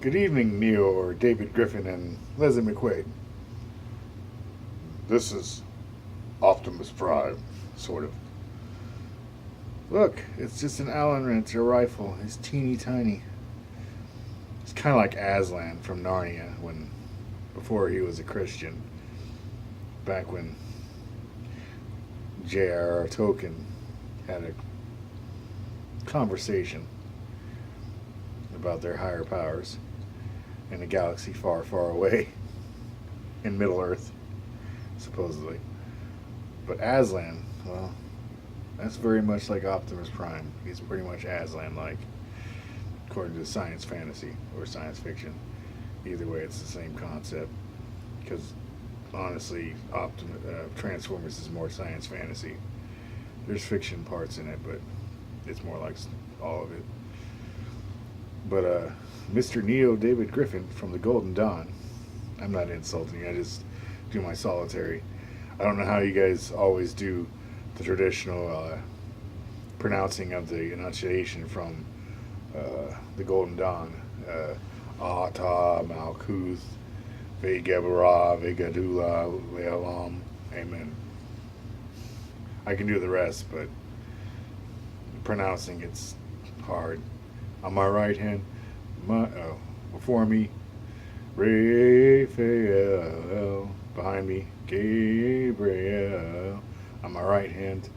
Good evening, Neo or David Griffin and Leslie McQuaid. This is Optimus Prime, sort of. Look, it's just an Allen wrench, a rifle. It's teeny tiny. It's kind of like Aslan from Narnia before he was a Christian. Back when J.R.R. Tolkien had a conversation about their higher powers in a galaxy far, far away in Middle Earth, supposedly. But Aslan, well, that's very much like Optimus Prime. He's pretty much Aslan-like, according to science fantasy or science fiction. Either way, it's the same concept. Because honestly, Transformers is more science fantasy. There's fiction parts in it, but it's more like all of it. But Mr. Neo David Griffin from the Golden Dawn. I'm not insulting. I just do my solitary. I don't know how you guys always do the traditional pronouncing of the enunciation from the Golden Dawn. Ata Malkuth Vegebara Vegadula Lealam. Amen. I can do the rest, but pronouncing it's hard. On my right hand, before me, Raphael. Behind me, Gabriel. On my right hand,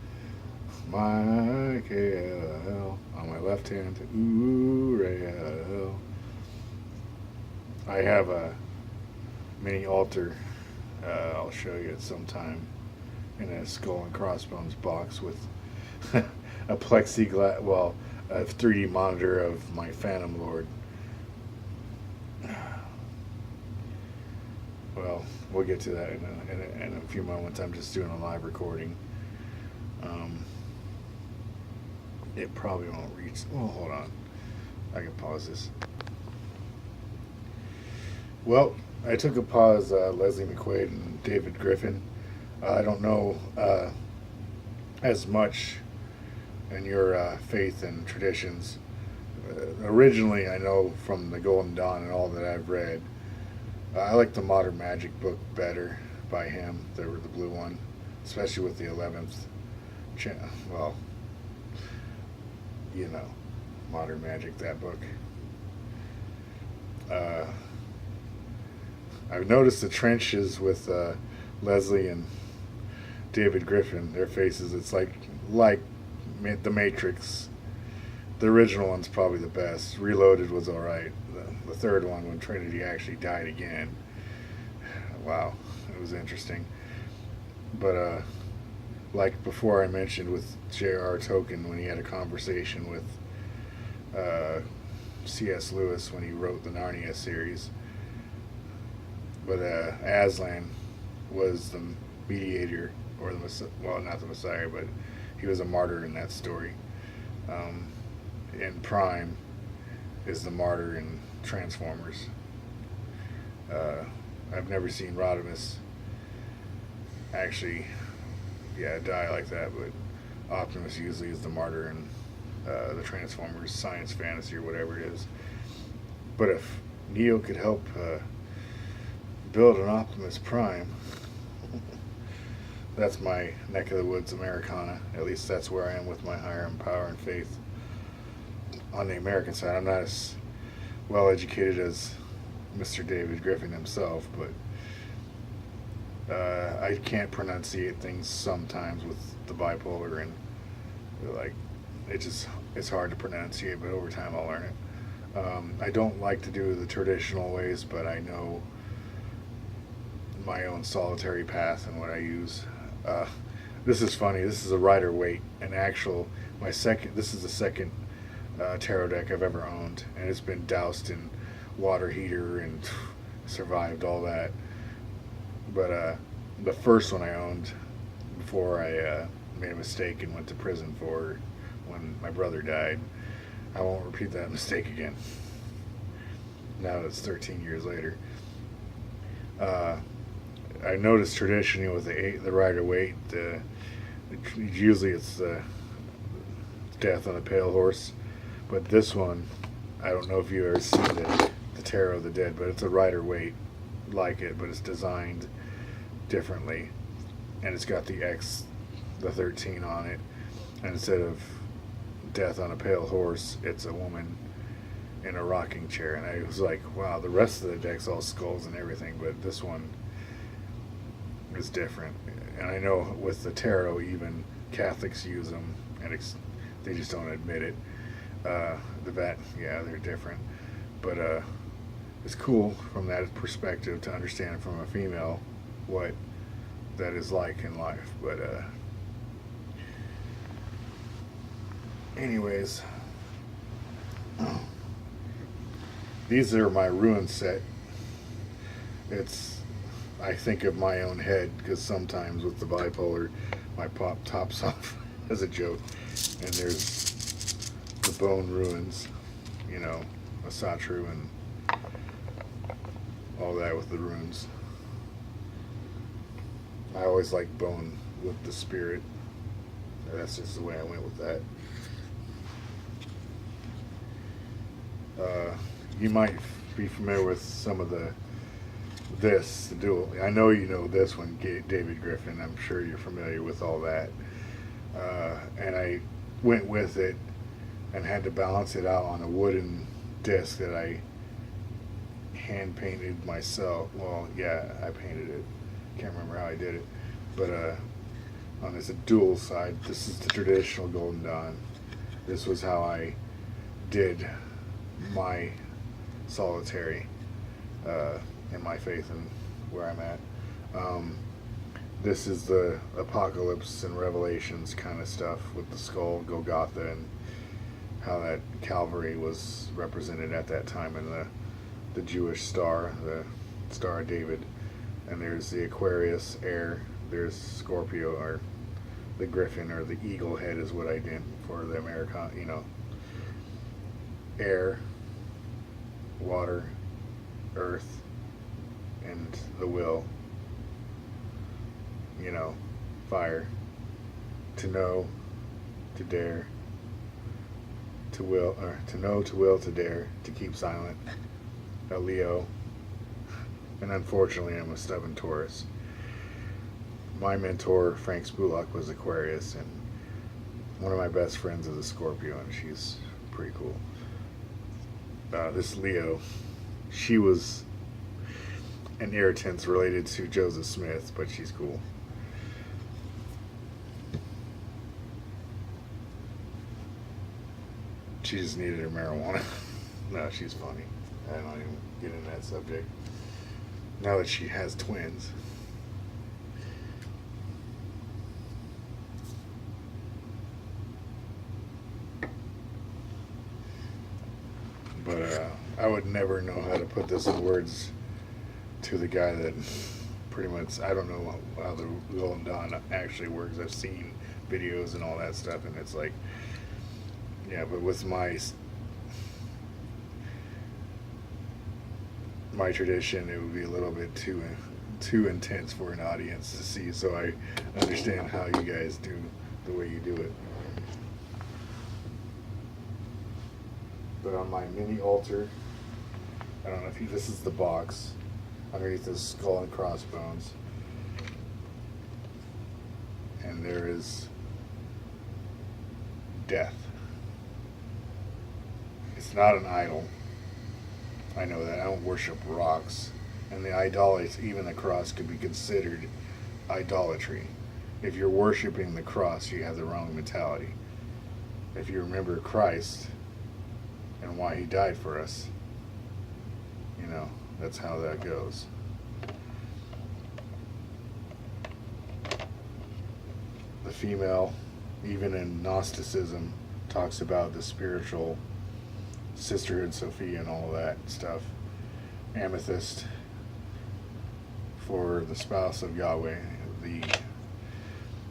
Michael. On my left hand, Uriel. I have a mini altar. I'll show you it sometime in a skull and crossbones box with a plexiglass, well, a 3D monitor of my Phantom Lord. Well, we'll get to that in a few moments. I'm just doing a live recording. It probably won't reach. Well, hold on. I can pause this. Well, I took a pause, Leslie McQuaid and David Griffin. I don't know as much in your faith and traditions. Originally, I know from the Golden Dawn and all that I've read, I like the Modern Magic book better by him, the blue one, especially with the 11th. Well, you know, Modern Magic, that book. I've noticed the trenches with Leslie and David Griffin, their faces. It's like The Matrix. The original one's probably the best. Reloaded was alright. The third one, when Trinity actually died again, wow, it was interesting. But like before I mentioned with J.R.R. Tolkien, when he had a conversation with C.S. Lewis when he wrote the Narnia series. But Aslan was the mediator, or the well, not the Messiah, but he was a martyr in that story. And Prime is the martyr in Transformers. I've never seen Rodimus actually, die like that, but Optimus usually is the martyr in the Transformers science fantasy or whatever it is. But if Neo could help build an Optimus Prime, that's my neck of the woods Americana. At least that's where I am with my higher power and faith. On the American side, I'm not as well educated as Mr. David Griffin himself, but I can't pronunciate things sometimes with the bipolar, and like it's hard to pronunciate, but over time I'll learn it. I don't like to do the traditional ways, but I know my own solitary path and what I use. This is funny. This is a Rider-Waite, this is the second tarot deck I've ever owned, and it's been doused in water heater and survived all that. But the first one I owned before I made a mistake and went to prison for when my brother died, I won't repeat that mistake again. Now that it's 13 years later. I noticed traditionally with the Rider-Waite, usually it's Death on a Pale Horse, but this one, I don't know if you've ever seen the Tarot of the Dead, but it's a Rider-Waite like it, but it's designed differently, and it's got the X, the 13 on it, and instead of death on a pale horse, it's a woman in a rocking chair. And I was like, wow, the rest of the deck's all skulls and everything, but this one is different. And I know with the tarot, even Catholics use them, and they just don't admit it. They're different, but it's cool from that perspective to understand from a female what that is like in life. But anyways, these are my ruin set. I think of my own head, because sometimes with the bipolar, my pop tops off as a joke, and there's the bone ruins, Asatru and all that with the runes. I always like bone with the spirit. That's just the way I went with that. You might be familiar with some of the duel. I know you know this one, David Griffin. I'm sure you're familiar with all that. And I went with it and had to balance it out on a wooden disc that I hand painted myself. Well, yeah, I painted it. Can't remember how I did it. But on this dual side, this is the traditional Golden Dawn. This was how I did my solitary in my faith and where I'm at. This is the Apocalypse and Revelations kind of stuff with the skull, Golgotha, and how that Calvary was represented at that time in the Jewish star, the Star of David. And there's the Aquarius, air. There's Scorpio, or the Griffin, or the eagle head is what I did for the American, air, water, earth, and the will, fire. To know, to dare, to will, or to know, to will, to dare, to keep silent. A Leo. And unfortunately, I'm a stubborn Taurus. My mentor, Frank Spulak, was Aquarius, and one of my best friends is a Scorpio, and she's pretty cool. This Leo, she was an irritant related to Joseph Smith, but she's cool. She just needed her marijuana. No, she's funny. I don't even get into that subject. Now that she has twins. But I would never know how to put this in words to the guy that pretty much, I don't know how the Golden Dawn actually works. I've seen videos and all that stuff, and it's like, yeah, but with my tradition, it would be a little bit too intense for an audience to see, so I understand how you guys do the way you do it. But on my mini altar, I don't know if this is the box underneath the skull and crossbones, and there is death. It's not an idol. I know that. I don't worship rocks. And the idolatry, even the cross, could be considered idolatry. If you're worshiping the cross, you have the wrong mentality. If you remember Christ and why he died for us, that's how that goes. The female, even in Gnosticism, talks about the spiritual sisterhood, Sophia, and all that stuff. Amethyst for the spouse of Yahweh, the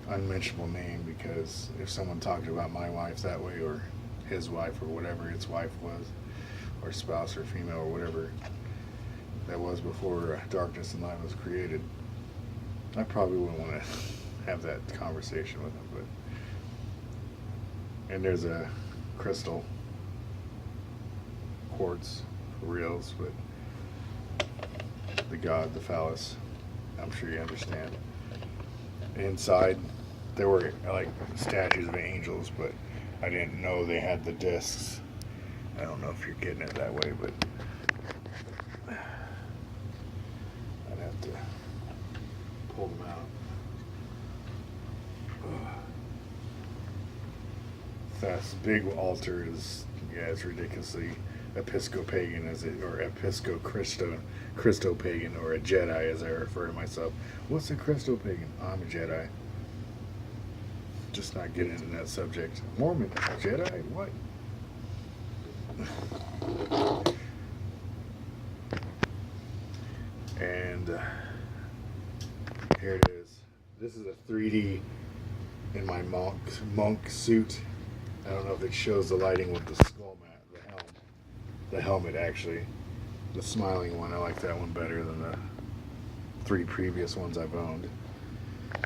unmentionable name, because if someone talked about my wife that way, or his wife, or whatever its wife was, or spouse, or female, or whatever that was before darkness and light was created, I probably wouldn't want to have that conversation with them. And there's a crystal quartz reels, but the god, the phallus, I'm sure you understand. Inside, there were like statues of angels, but I didn't know they had the discs. I don't know if you're getting it that way, but I'd have to pull them out. This big altar is, yeah, it's ridiculously Episcopagan, as it, or Christo-pagan, or a Jedi, as I refer to myself. What's a Christo-pagan? I'm a Jedi. Just not getting into that subject. Mormon, Jedi, what? And here it is. This is a 3D in my monk suit. I don't know if it shows the lighting with the skull mat, the helmet actually. The smiling one, I like that one better than the 3 previous ones I've owned.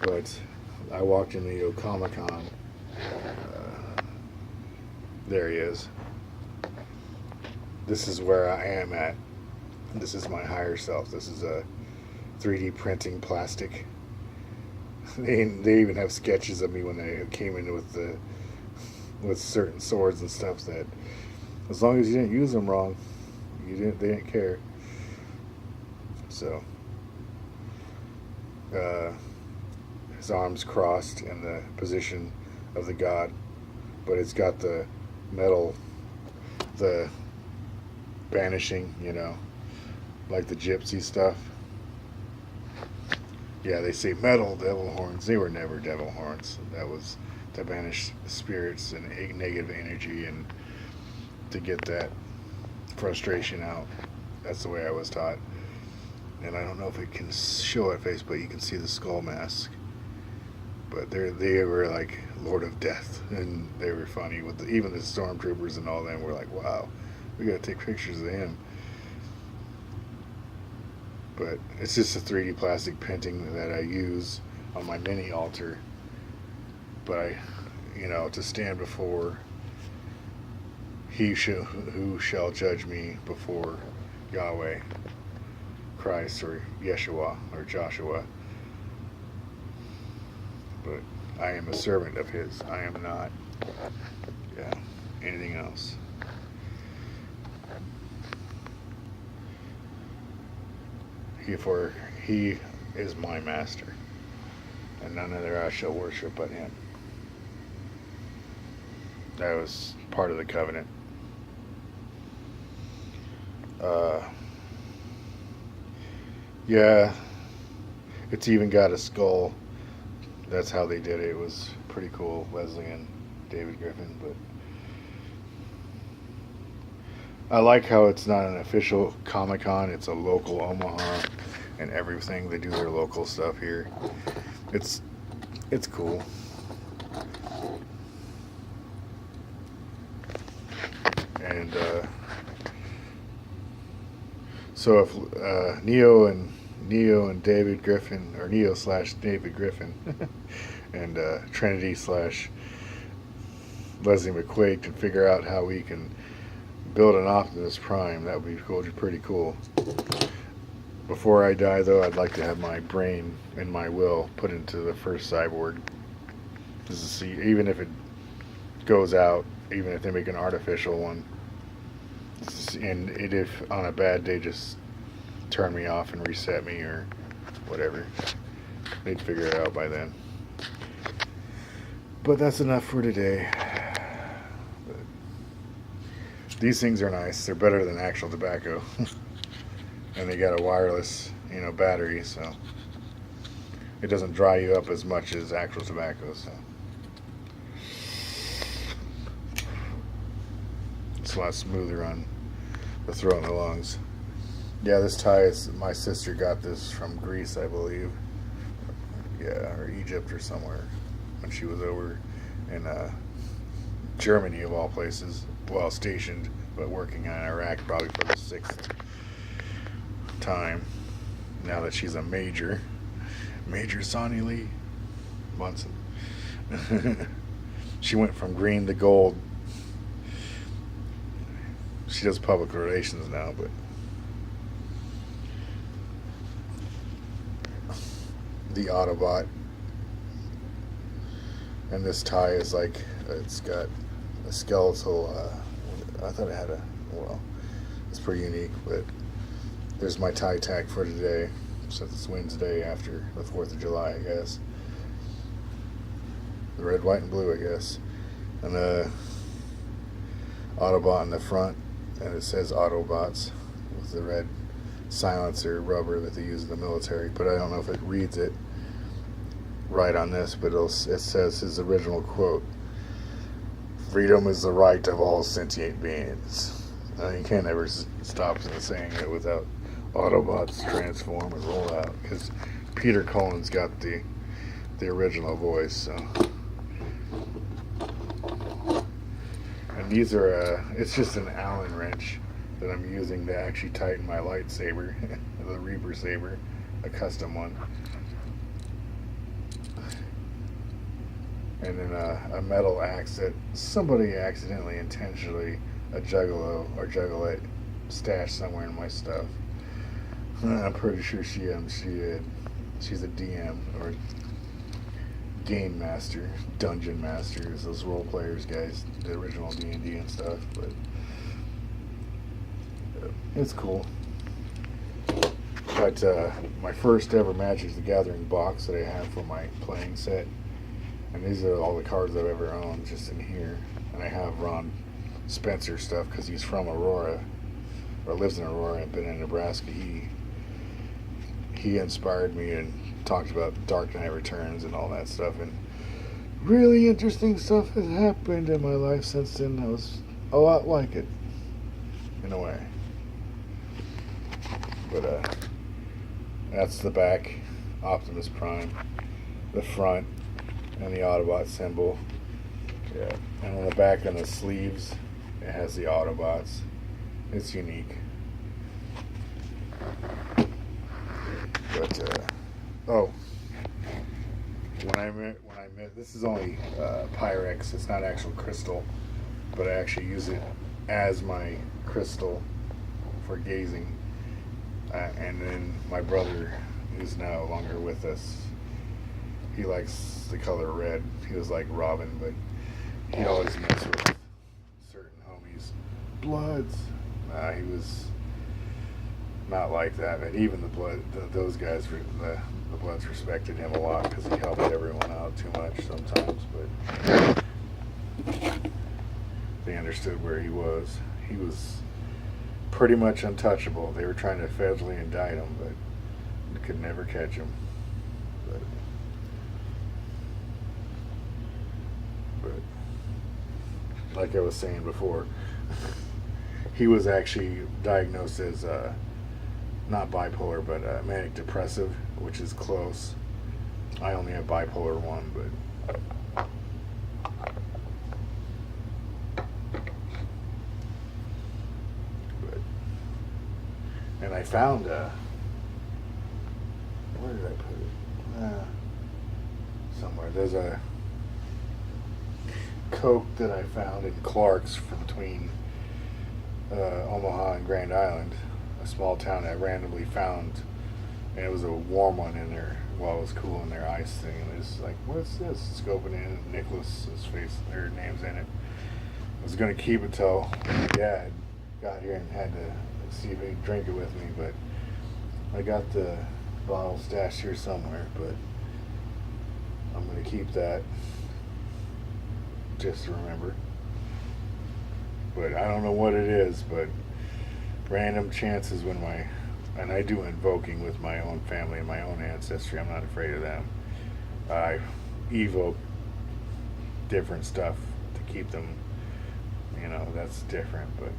But I walked in the Comic-Con. There he is. This is where I am at. This is my higher self. This is a 3D printing plastic. They even have sketches of me when they came in with certain swords and stuff, that as long as you didn't use them wrong, they didn't care. So his arms crossed in the position of the god, but it's got the metal, the banishing, like the gypsy stuff. Yeah, they say metal devil horns. They were never devil horns. That was to banish spirits and negative energy, and to get that frustration out. That's the way I was taught. And I don't know if it can show it face, but you can see the skull mask. But they were like Lord of Death, and they were funny with even the stormtroopers and all them were like, wow, we gotta take pictures of him. But it's just a 3D plastic painting that I use on my mini altar. But to stand before who shall judge me before Yahweh, Christ, or Yeshua, or Joshua. But I am a servant of his. I am not, anything else. For he is my master, and none other I shall worship but him. That was part of the covenant. Yeah, it's even got a skull. That's how they did it. It was pretty cool, Leslie and David Griffin. But I like how it's not an official Comic-Con. It's a local Omaha and everything. They do their local stuff here. It's cool. And so if Neo and David Griffin, or Neo/David Griffin, and Trinity/Leslie McQuaid can figure out how we can build an Optimus Prime, that would be pretty cool. Before I die, though, I'd like to have my brain and my will put into the first cyborg. Just to see, even if it goes out, even if they make an artificial one, and if on a bad day just turn me off and reset me or whatever, they'd figure it out by then. But that's enough for today. These things are nice. They're better than actual tobacco. And they got a wireless, battery, so it doesn't dry you up as much as actual tobacco, so it's a lot smoother on the throat and the lungs. Yeah, this tie is, my sister got this from Greece, I believe. Yeah, or Egypt or somewhere, when she was over in Germany, of all places. Well, stationed, but working in Iraq probably for the 6th time. Now that she's a Major Sonny Lee Munson. She went from green to gold. she does public relations now, but the Autobot. And this tie is like, it's got a skeletal, I thought it had a, well, it's pretty unique, but there's my tie tack for today, since it's Wednesday after the 4th of July, I guess. The red, white, and blue, I guess. And the Autobot in the front, and it says Autobots with the red silencer rubber that they use in the military, but I don't know if it reads it right on this, but it says his original quote: "Freedom is the right of all sentient beings." You can't ever stop saying it without Autobots transform and roll out, because Peter Cullen's got the original voice. So, and these are it's just an Allen wrench that I'm using to actually tighten my lightsaber, the Reaper saber, a custom one. And then a metal axe that somebody accidentally, intentionally, a juggalo or juggalette stashed somewhere in my stuff. I'm pretty sure she's a DM or game master, dungeon masters, those role players guys, the original D&D and stuff. But it's cool. But my first ever Magic the Gathering box that I have for my playing set. And these are all the cards I've ever owned just in here. And I have Ron Spencer stuff because he's from Aurora, or lives in Aurora and been in Nebraska. He inspired me and talked about Dark Knight Returns and all that stuff. And really interesting stuff has happened in my life since then. I was a lot like it, in a way. But that's the back, Optimus Prime. The front, and the Autobot symbol. Yeah. And on the back on the sleeves, it has the Autobots. It's unique. But when I met this is only Pyrex. It's not actual crystal, but I actually use it as my crystal for gazing. And then my brother, who's no longer with us, he likes the color red. He was like Robin, but he'd always mess with certain homies. Bloods. Nah, he was not like that. And even those guys, the Bloods respected him a lot because he helped everyone out too much sometimes. But they understood where he was. He was pretty much untouchable. They were trying to federally indict him, but they could never catch him. But like I was saying before, he was actually diagnosed as not bipolar, but manic depressive, which is close. I only have bipolar 1, but and I found where did I put it? Somewhere. There's a Coke that I found in Clark's between Omaha and Grand Island, a small town I randomly found, and it was a warm one in there while it was cool in their ice thing, and it's like, what's this? Scoping in, and Nicholas's face, their name's in it. I was gonna keep it till my dad got here and had to see if he'd drink it with me, but I got the bottle stashed here somewhere, but I'm gonna keep that just to remember. But I don't know what it is, but random chances when and I do invoking with my own family and my own ancestry. I'm not afraid of them. I evoke different stuff to keep them, that's different, but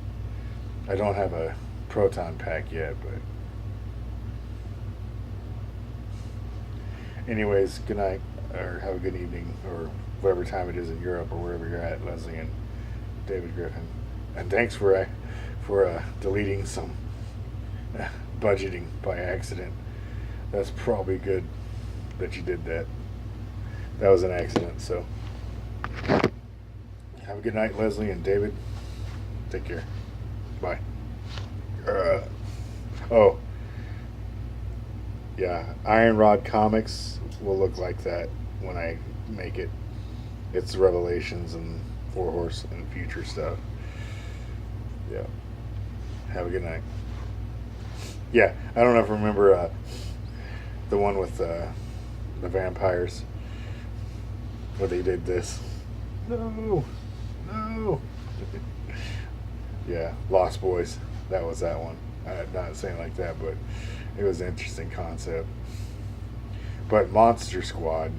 I don't have a proton pack yet, but anyways, good night, or have a good evening, or whatever time it is in Europe or wherever you're at, Leslie and David Griffin. And thanks for deleting some budgeting by accident. That's probably good that you did that. That was an accident, so have a good night, Leslie and David. Take care. Bye. Oh, yeah. Iron Rod Comics will look like that when I make it. It's Revelations and Four Horse and future stuff. Yeah. Have a good night. Yeah, I don't know if you remember the one with the vampires where they did this. No, no. Yeah, Lost Boys. That was that one. I'm not saying like that, but it was an interesting concept. But Monster Squad.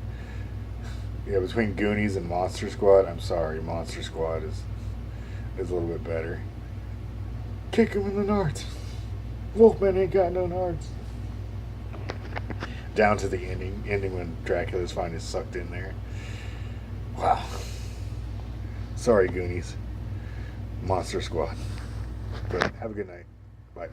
Yeah, between Goonies and Monster Squad, I'm sorry, Monster Squad is a little bit better. Kick him in the nards. Wolfman ain't got no nards. Down to the ending when Dracula's finally sucked in there. Wow. Sorry, Goonies. Monster Squad. But have a good night. Bye.